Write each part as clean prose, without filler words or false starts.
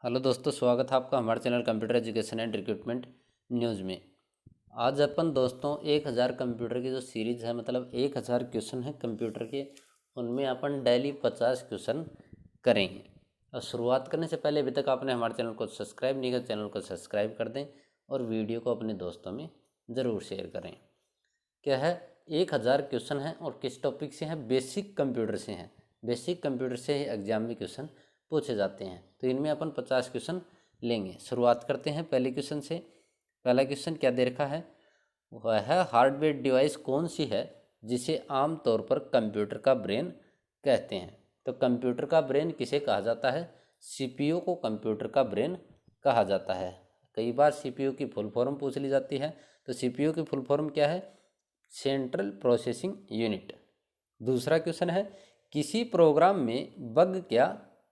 Hello दोस्तों, स्वागत है आपका हमारे channel computer education and recruitment news में। आज अपन दोस्तों 1000 कंप्यूटर की जो सीरीज़ है, मतलब 1000 क्वेश्चन है कंप्यूटर के, उनमें अपन डेली 50 क्वेश्चन करेंगे। और शुरुआत करने से पहले अभी तक आपने हमारे चैनल को सब्सक्राइब नहीं किया, चैनल को सब्सक्राइब कर दें और वीडियो को अपने दोस्तों में ज़रूर शेयर करें। क्या है, 1000 क्वेश्चन हैं और किस टॉपिक से हैं? बेसिक कंप्यूटर से हैं। बेसिक कंप्यूटर से ही एग्जाम में क्वेश्चन पूछे जाते हैं, तो इनमें अपन 50 क्वेश्चन लेंगे। शुरुआत करते हैं पहले क्वेश्चन से। पहला क्वेश्चन क्या दे रखा है? वह है, हार्डवेयर डिवाइस कौन सी है जिसे आमतौर पर कंप्यूटर का ब्रेन कहते हैं? तो कंप्यूटर का ब्रेन किसे कहा जाता है? सीपीयू को कंप्यूटर का ब्रेन कहा जाता है। कई बार सीपीयू की फुल फॉर्म पूछ ली जाती है, तो सीपीयू की फुल फॉर्म क्या है? Central processing unit. दूसरा क्वेश्चन है, किसी प्रोग्राम में बग क्या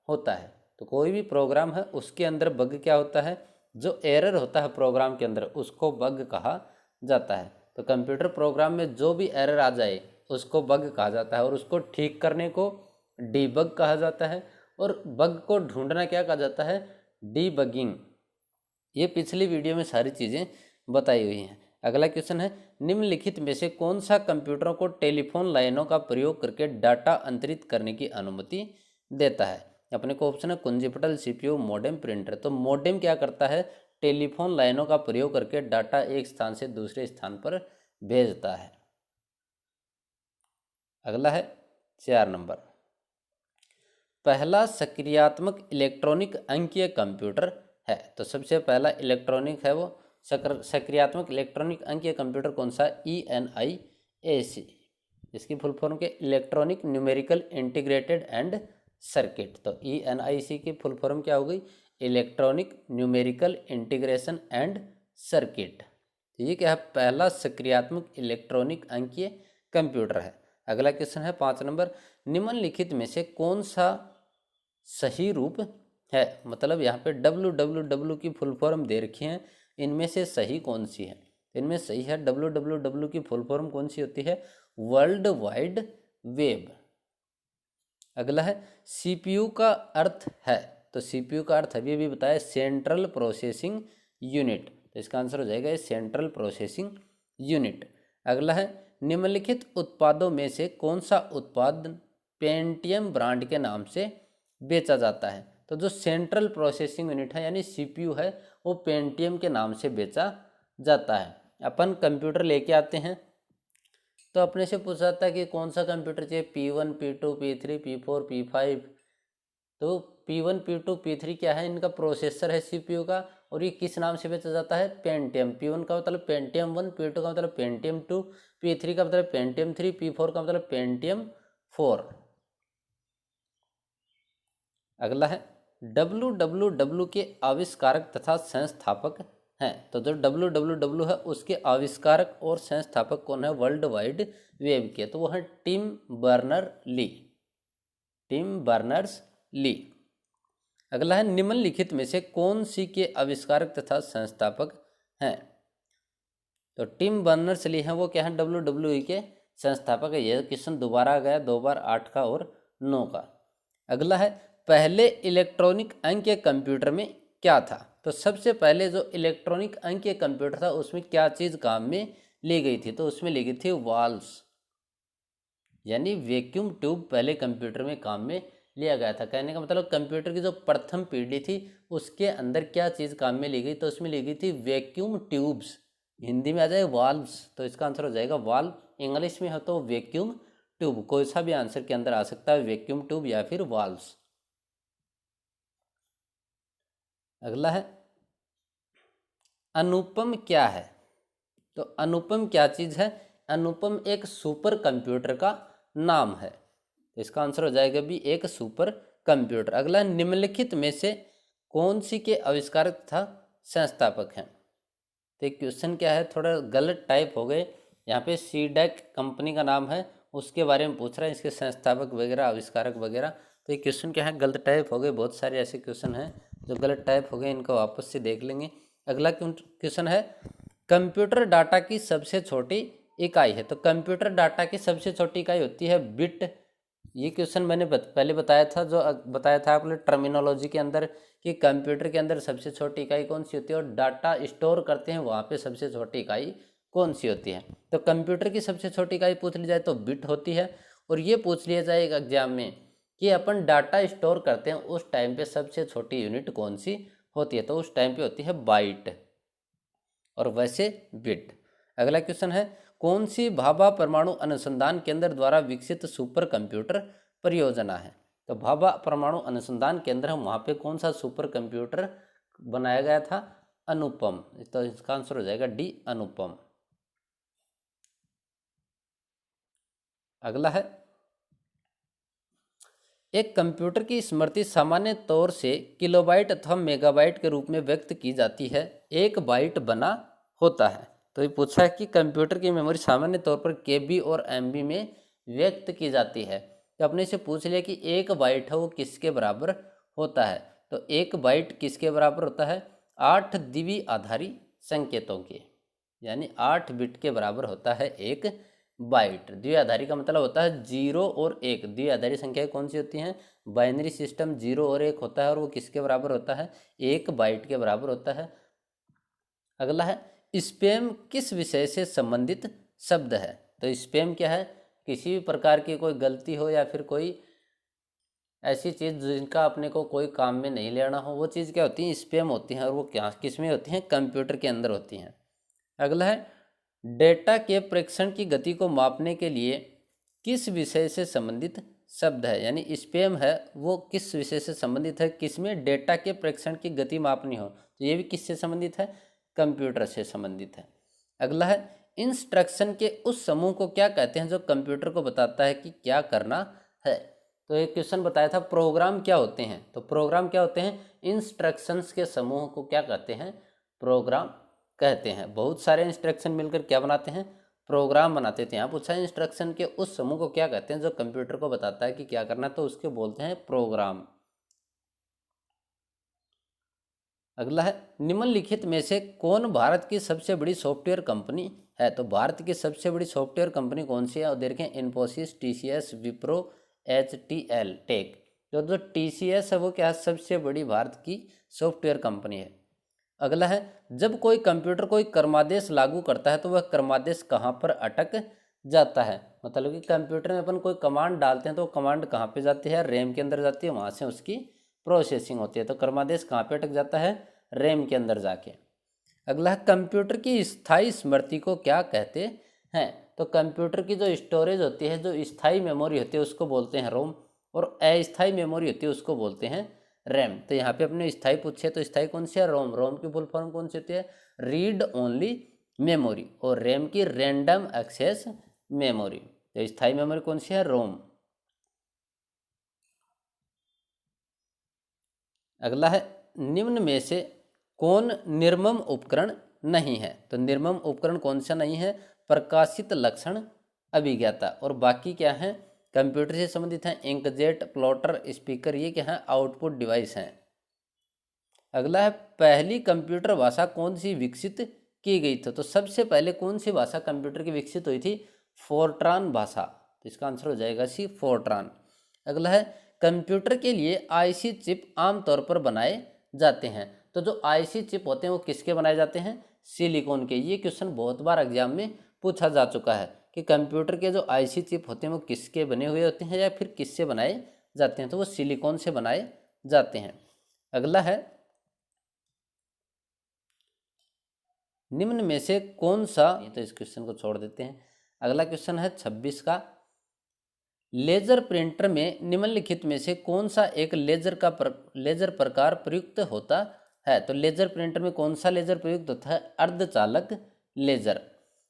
होता है? तो कोई भी प्रोग्राम है उसके अंदर बग क्या होता है? जो एरर होता है प्रोग्राम के अंदर उसको बग कहा जाता है। तो कंप्यूटर प्रोग्राम में जो भी एरर आ जाए उसको बग कहा जाता है, और उसको ठीक करने को डीबग कहा जाता है, और बग को ढूंढना क्या कहा जाता है? डीबगिंग। ये पिछली वीडियो में सारी चीज़ें बताई हुई हैं। अगला क्वेश्चन है, निम्नलिखित में से कौन सा कंप्यूटरों को टेलीफोन लाइनों का प्रयोग करके डाटा अंतरित करने की अनुमति देता है? अपने को ऑप्शन है कुंजी पटल, सीपीयू, मॉडेम, प्रिंटर। तो मॉडेम क्या करता है? टेलीफोन लाइनों का प्रयोग करके डाटा एक स्थान से दूसरे स्थान पर भेजता है। अगला है 4 नंबर, पहला सक्रियात्मक इलेक्ट्रॉनिक अंकीय कंप्यूटर है। तो सबसे पहला इलेक्ट्रॉनिक है वो सक्रियात्मक इलेक्ट्रॉनिक अंकीय कंप्यूटर कौन सा? ENIAC। इसकी फुल फॉर्म के electronic numerical integrated and circuit. तो ENIC की फुल फॉर्म क्या हो गई? Electronic numerical integration and circuit. तो ये क्या है? पहला सक्रियात्मक इलेक्ट्रॉनिक अंकीय कंप्यूटर है। अगला क्वेश्चन है 5 नंबर, निम्नलिखित में से कौन सा सही रूप है? मतलब यहाँ पे www की फुल फॉर्म दे रखी है, इनमें से सही कौन सी है? इनमें सही है, www की फुल फॉर्म कौन सी होती है? World wide web. अगला है, सीपीयू का अर्थ है। तो सीपीयू का अर्थ अभी भी बताया, सेंट्रल प्रोसेसिंग यूनिट। तो इसका आंसर हो जाएगा सेंट्रल प्रोसेसिंग यूनिट। अगला है, निम्नलिखित उत्पादों में से कौन सा उत्पाद पेंटियम ब्रांड के नाम से बेचा जाता है? तो जो सेंट्रल प्रोसेसिंग यूनिट है यानी सीपीयू है, वो पेंटियम के नाम से बेचा जाता है। अपन कंप्यूटर लेके आते हैं तो अपने से पूछा जाता है कि कौन सा कंप्यूटर चाहिए, P1, P2, P3, P4, P5। तो P1, P2, P3 क्या है? इनका प्रोसेसर है सीपीयू का, और ये किस नाम से बेचा जाता है? पेंटियम। P1 का मतलब पेंटियम 1, P2 का मतलब पेंटियम 2, P3 का मतलब पेंटियम 3, P4 का मतलब पेंटियम 4। अगला है, www के आविष्कारक तथा संस्थापक हैं। तो जो www है उसके आविष्कारक और संस्थापक कौन है? वर्ल्ड वाइड वेब के, तो वो है Tim Berner Lee. Tim Berners Lee. अगला है, निम्नलिखित में से कौन सी के आविष्कारक तथा संस्थापक हैं? तो टिम बर्नर्स ली हैं, वो क्या है? WWE के संस्थापक है। यह क्वेश्चन दोबारा आ गया, 2 बार, 8 का और 9 का। अगला है, पहले इलेक्ट्रॉनिक अंकीय कंप्यूटर में क्या था? तो सबसे पहले जो इलेक्ट्रॉनिक अंकीय कंप्यूटर था उसमें क्या चीज़ काम में ली गई थी? तो उसमें ली गई थी वाल्व्स, यानी वैक्यूम ट्यूब पहले कंप्यूटर में काम में लिया गया था। कहने का मतलब कंप्यूटर की जो प्रथम पीढ़ी थी उसके अंदर क्या चीज़ काम में ली गई? तो उसमें ली गई थी वैक्यूम ट्यूब्स। हिंदी में आ जाए वाल्व्स, तो इसका आंसर हो जाएगा वाल्व। इंग्लिश में हो तो वैक्यूम ट्यूब। कोई सा भी आंसर के अंदर आ सकता है, वैक्यूम ट्यूब या फिर वाल्व्स। अगला है, अनुपम क्या है? तो अनुपम क्या चीज़ है? अनुपम एक सुपर कंप्यूटर का नाम है। तो इसका आंसर हो जाएगा भी एक सुपर कंप्यूटर। अगला, निम्नलिखित में से कौन सी के आविष्कारक तथा संस्थापक हैं? तो एक क्वेश्चन क्या है, थोड़ा गलत टाइप हो गए। यहाँ पे सीडेक कंपनी का नाम है, उसके बारे में पूछ रहा है, इसके संस्थापक वगैरह, आविष्कारक वगैरह। तो ये क्वेश्चन क्या है, गलत टाइप हो गए। बहुत सारे ऐसे क्वेश्चन हैं जो गलत टाइप हो गए, इनको वापस से देख लेंगे। अगला क्वेश्चन है, कंप्यूटर डाटा की सबसे छोटी इकाई है। तो कंप्यूटर डाटा की सबसे छोटी इकाई होती है बिट ये क्वेश्चन मैंने पहले बताया था, जो बताया था आपने टर्मिनोलॉजी के अंदर कि कंप्यूटर के अंदर सबसे छोटी इकाई कौन सी होती है और डाटा स्टोर करते हैं वहाँ पे सबसे छोटी इकाई कौन सी होती है। तो कंप्यूटर की सबसे छोटी इकाई पूछ ली जाए तो बिट होती है, और ये पूछ लिया जाए एग्जाम में कि अपन डाटा स्टोर करते हैं उस टाइम पे सबसे छोटी यूनिट कौन सी होती है, तो उस टाइम पे होती है बाइट, और वैसे बिट। अगला क्वेश्चन है, कौन सी भाभा परमाणु अनुसंधान केंद्र द्वारा विकसित सुपर कंप्यूटर परियोजना है। तो भाभा परमाणु अनुसंधान केंद्र है, वहाँ पे कौन सा सुपर कंप्यूटर बनाया गया था, अनुपम। तो इसका आंसर हो जाएगा डी, अनुपम। अगला है, एक कंप्यूटर की स्मृति सामान्य तौर से किलोबाइट अथवा मेगाबाइट के रूप में व्यक्त की जाती है, एक बाइट बना होता है। तो ये पूछा है कि कंप्यूटर की मेमोरी सामान्य तौर पर केबी और एमबी में व्यक्त की जाती है। तो अपने से पूछ लिया कि एक बाइट है वो किसके बराबर होता है। तो एक बाइट किसके बराबर होता है, 8 द्विआधारी संकेतों के, यानी 8 बिट के बराबर होता है एक बाइट। द्विआधारी का मतलब होता है 0 और 1। द्विआधारी संख्याएं कौन सी होती हैं, बाइनरी सिस्टम 0 और 1 होता है, और वो किसके बराबर होता है, एक बाइट के बराबर होता है। अगला है, स्पैम किस विषय से संबंधित शब्द है। तो स्पैम क्या है, किसी भी प्रकार की कोई गलती हो या फिर कोई ऐसी चीज़ जिनका अपने को कोई काम में नहीं लेना हो, वो चीज़ क्या होती है, स्पैम होती हैं, और वो क्या किस में होती हैं, कंप्यूटर के अंदर होती हैं। अगला है, डेटा के प्रेषण की गति को मापने के लिए किस विषय से संबंधित शब्द है, यानी स्पैम है वो किस विषय से संबंधित है, किसमें डेटा के प्रेषण की गति मापनी हो, तो ये भी किससे संबंधित है, कंप्यूटर से संबंधित है। अगला है, इंस्ट्रक्शन के उस समूह को क्या कहते हैं जो कंप्यूटर को बताता है कि क्या करना है। तो एक क्वेश्चन बताया था प्रोग्राम क्या होते हैं, तो प्रोग्राम क्या होते हैं, इंस्ट्रक्शंस के समूह को क्या कहते हैं, प्रोग्राम कहते हैं। बहुत सारे इंस्ट्रक्शन मिलकर क्या बनाते हैं, प्रोग्राम बनाते थे। यहाँ पूछा है इंस्ट्रक्शन के उस समूह को क्या कहते हैं जो कंप्यूटर को बताता है कि क्या करना है, तो उसके बोलते हैं प्रोग्राम। अगला है, निम्नलिखित में से कौन भारत की सबसे बड़ी सॉफ्टवेयर कंपनी है। तो भारत की सबसे बड़ी सॉफ्टवेयर कंपनी कौन सी है, और देखें इन्फोसिस, टीसीएस, विप्रो, एचटीएल टेक। जो टीसीएस है वो क्या है, सबसे बड़ी भारत की सॉफ्टवेयर कंपनी है। अगला है, जब कोई कंप्यूटर कोई क्रमादेश लागू करता है तो वह क्रमादेश कहाँ पर अटक जाता है। मतलब कि कंप्यूटर में अपन कोई कमांड डालते हैं तो कमांड कहाँ पे जाती है, रैम के अंदर जाती है, वहाँ से उसकी प्रोसेसिंग होती है। तो क्रमादेश कहाँ पे अटक जाता है, रैम के अंदर जाके। अगला है, कंप्यूटर की स्थायी स्मृति को क्या कहते हैं। तो कंप्यूटर की जो स्टोरेज होती है, जो स्थायी मेमोरी होती है उसको बोलते हैं रोम, और अस्थायी मेमोरी होती है उसको बोलते हैं रैम। तो यहाँ पे अपने स्थायी पूछे तो स्थायी कौन सी है, रोम। रोम की फुल फॉर्म कौन सी होती है, रीड ओनली मेमोरी, और रैम की रैंडम एक्सेस मेमोरी। तो स्थायी मेमोरी कौन सी है, रोम। अगला है, निम्न में से कौन निर्मम उपकरण नहीं है। तो निर्मम उपकरण कौन सा नहीं है, प्रकाशित लक्षण अभिज्ञाता, और बाकी क्या है, कंप्यूटर से संबंधित हैं, इंकजेट, प्लॉटर, स्पीकर, ये क्या है, आउटपुट डिवाइस हैं। अगला है, पहली कंप्यूटर भाषा कौन सी विकसित की गई थी। तो सबसे पहले कौन सी भाषा कंप्यूटर की विकसित हुई थी, फोर्ट्रान भाषा। तो इसका आंसर हो जाएगा सी, फोर्ट्रान। अगला है, कंप्यूटर के लिए आईसी चिप आमतौर पर बनाए जाते हैं। तो जो आईसी चिप होते हैं वो किसके बनाए जाते हैं, सिलिकॉन के। ये क्वेश्चन बहुत बार एग्जाम में पूछा जा चुका है कि कंप्यूटर के जो आईसी चिप होते हैं वो किसके बने हुए होते हैं या फिर किससे बनाए जाते हैं, तो वो सिलिकॉन से बनाए जाते हैं। अगला है, निम्न में से कौन सा, तो इस क्वेश्चन को छोड़ देते हैं। अगला क्वेश्चन है 26 का, लेजर प्रिंटर में निम्नलिखित में से कौन सा एक लेजर प्रकार प्रयुक्त होता है। तो लेजर प्रिंटर में कौन सा लेजर प्रयुक्त होता है, अर्धचालक लेजर।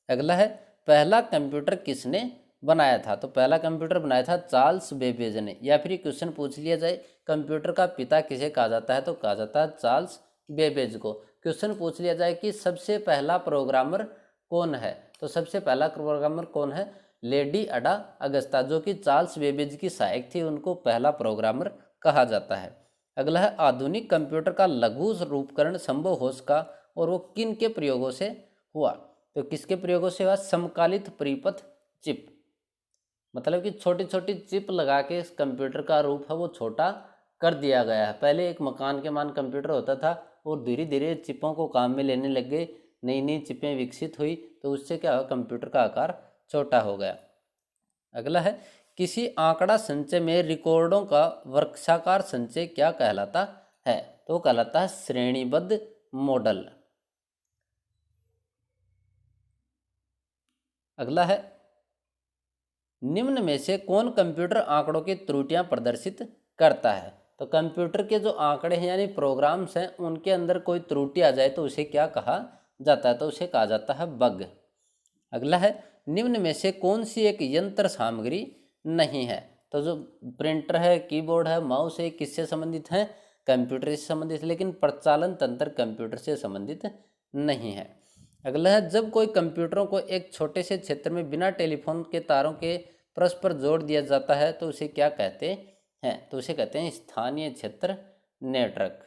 अगला है, पहला कंप्यूटर किसने बनाया था। तो पहला कंप्यूटर बनाया था चार्ल्स बेबेज ने। या फिर क्वेश्चन पूछ लिया जाए कंप्यूटर का पिता किसे कहा जाता है, तो कहा जाता है चार्ल्स बेबेज को। क्वेश्चन पूछ लिया जाए कि सबसे पहला प्रोग्रामर कौन है, तो सबसे पहला प्रोग्रामर कौन है, लेडी अडा अगस्ता, जो कि चार्ल्स बेबेज की सहायक थी, उनको पहला प्रोग्रामर कहा जाता है। अगला है, आधुनिक कंप्यूटर का लघु रूपकरण संभव हो सका और वो किन के प्रयोगों से हुआ। तो किसके प्रयोगों से हुआ, समकालित परिपथ चिप, मतलब कि छोटी छोटी चिप लगा के इस कंप्यूटर का रूप है वो छोटा कर दिया गया है। पहले एक मकान के मान कंप्यूटर होता था और धीरे धीरे चिपों को काम में लेने लग गए, नई नई चिपें विकसित हुई, तो उससे क्या हुआ, कंप्यूटर का आकार छोटा हो गया। अगला है, किसी आंकड़ा संचय में रिकॉर्डों का वर्षाकार संचय क्या कहलाता है? तो कहलाता है श्रेणीबद्ध मॉडल। अगला है, निम्न में से कौन कंप्यूटर आंकड़ों की त्रुटियां प्रदर्शित करता है? तो कंप्यूटर के जो आंकड़े हैं यानी प्रोग्राम्स हैं उनके अंदर कोई त्रुटि आ जाए तो उसे क्या कहा जाता है? तो उसे कहा जाता है बग। अगला है, निम्न में से कौन सी एक यंत्र सामग्री नहीं है? तो जो प्रिंटर है, कीबोर्ड है, माउस है, किससे संबंधित है? कंप्यूटर से संबंधित, लेकिन प्रचालन तंत्र कंप्यूटर से संबंधित नहीं है। अगला है, जब कोई कंप्यूटरों को एक छोटे से क्षेत्र में बिना टेलीफोन के तारों के परस्पर जोड़ दिया जाता है तो उसे क्या कहते हैं? तो उसे कहते हैं स्थानीय क्षेत्र नेटवर्क।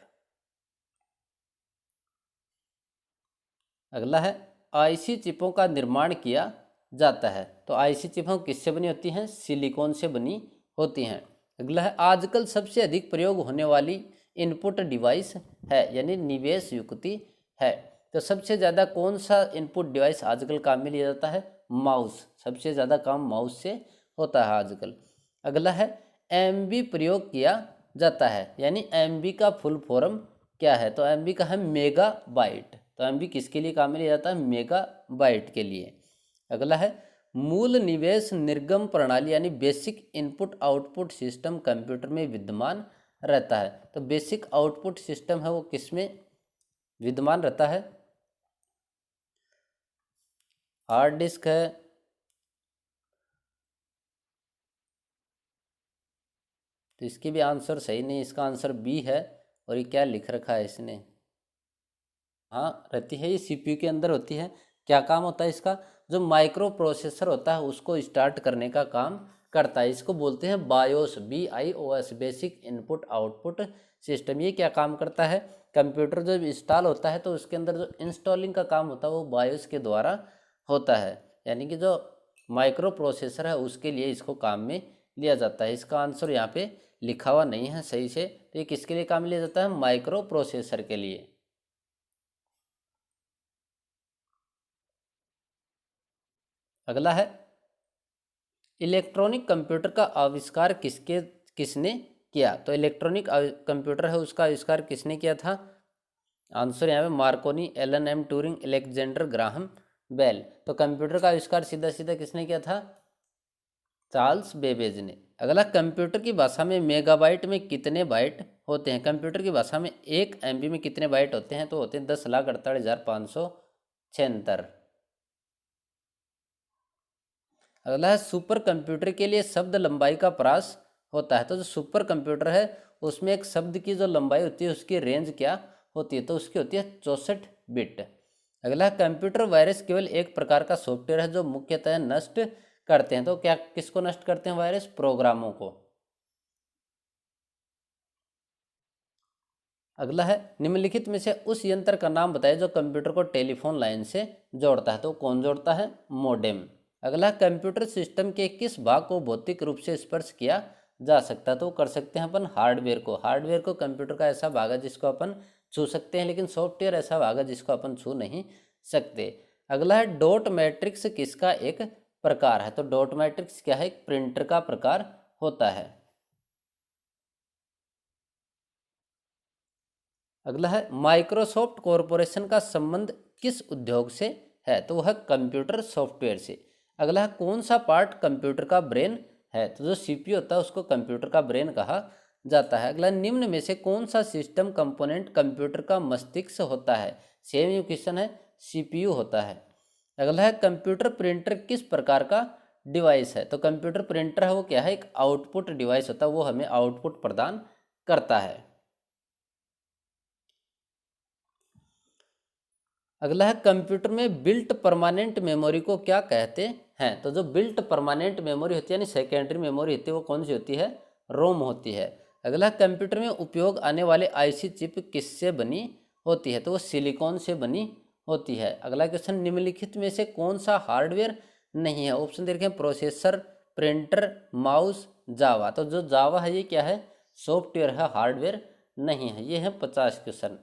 अगला है, आईसी चिपों का निर्माण किया जाता है। तो आईसी चिपों किससे बनी होती हैं? सिलिकॉन से बनी होती हैं। अगला है, आजकल सबसे अधिक प्रयोग होने वाली इनपुट डिवाइस है यानी निवेश युक्ति है। तो सबसे ज़्यादा कौन सा इनपुट डिवाइस आजकल काम में लिया जाता है? माउस। सबसे ज़्यादा काम माउस से होता है आजकल। अगला है, एमबी प्रयोग किया जाता है यानी एमबी का फुल फॉर्म क्या है? तो एमबी का है मेगा बाइट। तो एमबी किसके लिए काम में लिया जाता है? मेगा बाइट के लिए। अगला है, मूल निवेश निर्गम प्रणाली यानी basic input output system computer में विद्यमान रहता है। तो बेसिक आउटपुट सिस्टम है वो किसमें विद्यमान रहता है? हार्ड डिस्क है, तो इसकी भी आंसर सही नहीं, इसका आंसर बी है। और ये क्या लिख रखा है इसने? हाँ रहती है, ये सीपीयू के अंदर होती है। क्या काम होता है इसका? जो माइक्रो प्रोसेसर होता है उसको स्टार्ट करने का काम करता है। इसको बोलते हैं BIOS, BIOS, basic input output system. ये क्या काम करता है? कंप्यूटर जब इंस्टॉल होता है तो उसके अंदर जो इंस्टॉलिंग का काम होता है वो बायोस के द्वारा होता है, यानी कि जो माइक्रो प्रोसेसर है उसके लिए इसको काम में लिया जाता है। इसका आंसर यहाँ पे लिखा हुआ नहीं है सही से, तो ये किसके लिए काम में लिया जाता है? माइक्रो प्रोसेसर के लिए। अगला है, इलेक्ट्रॉनिक कंप्यूटर का आविष्कार किसने किया? तो इलेक्ट्रॉनिक कंप्यूटर है उसका आविष्कार किसने किया था? आंसर यहाँ पे Marconi, Alan M Turing, Alexander Graham Bell. तो कंप्यूटर का आविष्कार सीधा सीधा किसने किया था? चार्ल्स बेबेज ने। अगला, कंप्यूटर की भाषा में मेगाबाइट में कितने बाइट होते हैं? कंप्यूटर की भाषा में 1 MB में कितने बाइट होते हैं? तो होते हैं 10,48,576। अगला है, सुपर कंप्यूटर के लिए शब्द लंबाई का प्रास होता है। तो जो सुपर कंप्यूटर है उसमें एक शब्द की जो लंबाई होती है उसकी रेंज क्या होती है? तो उसकी होती है 64 बिट। अगला है, कंप्यूटर वायरस केवल एक प्रकार का सॉफ्टवेयर है जो मुख्यतः नष्ट करते हैं। तो क्या किसको नष्ट करते हैं वायरस? प्रोग्रामों को। अगला है, निम्नलिखित में से उस यंत्र का नाम बताएं जो कंप्यूटर को टेलीफोन लाइन से जोड़ता है। तो कौन जोड़ता है? मॉडेम। अगला, कंप्यूटर सिस्टम के किस भाग को भौतिक रूप से स्पर्श किया जा सकता है? तो कर सकते हैं अपन हार्डवेयर को। हार्डवेयर को कंप्यूटर का ऐसा भाग है जिसको अपन छू सकते हैं, लेकिन सॉफ्टवेयर ऐसा भाग है जिसको अपन छू नहीं सकते। अगला है, डॉट मैट्रिक्स किसका एक प्रकार है? तो डॉट मैट्रिक्स क्या है? एक प्रिंटर का प्रकार होता है। अगला है, माइक्रोसॉफ्ट कॉरपोरेशन का संबंध किस उद्योग से है? तो वह कंप्यूटर सॉफ्टवेयर से। अगला है, कौन सा पार्ट कंप्यूटर का ब्रेन है? तो जो सीपीयू होता है उसको कंप्यूटर का ब्रेन कहा जाता है। अगला, निम्न में से कौन सा सिस्टम कंपोनेंट कंप्यूटर का मस्तिष्क होता है? सेम यू क्वेश्चन है, सीपीयू होता है। अगला है, कंप्यूटर प्रिंटर किस प्रकार का डिवाइस है? तो कंप्यूटर प्रिंटर है वो क्या है? एक आउटपुट डिवाइस होता है, वो हमें आउटपुट प्रदान करता है। अगला है, कंप्यूटर में बिल्ट परमानेंट मेमोरी को क्या कहते हैं? तो जो बिल्ट परमानेंट मेमोरी होती है यानी सेकेंडरी मेमोरी होती है वो कौन सी होती है? रोम होती है। अगला, कंप्यूटर में उपयोग आने वाले आईसी चिप किससे बनी होती है? तो वो सिलिकॉन से बनी होती है। अगला क्वेश्चन, निम्नलिखित में से कौन सा हार्डवेयर नहीं है? ऑप्शन दे रखे हैं प्रोसेसर, प्रिंटर, माउस, जावा। तो जो जावा है ये क्या है, सॉफ्टवेयर है, हार्डवेयर नहीं है। ये है 50 क्वेश्चन।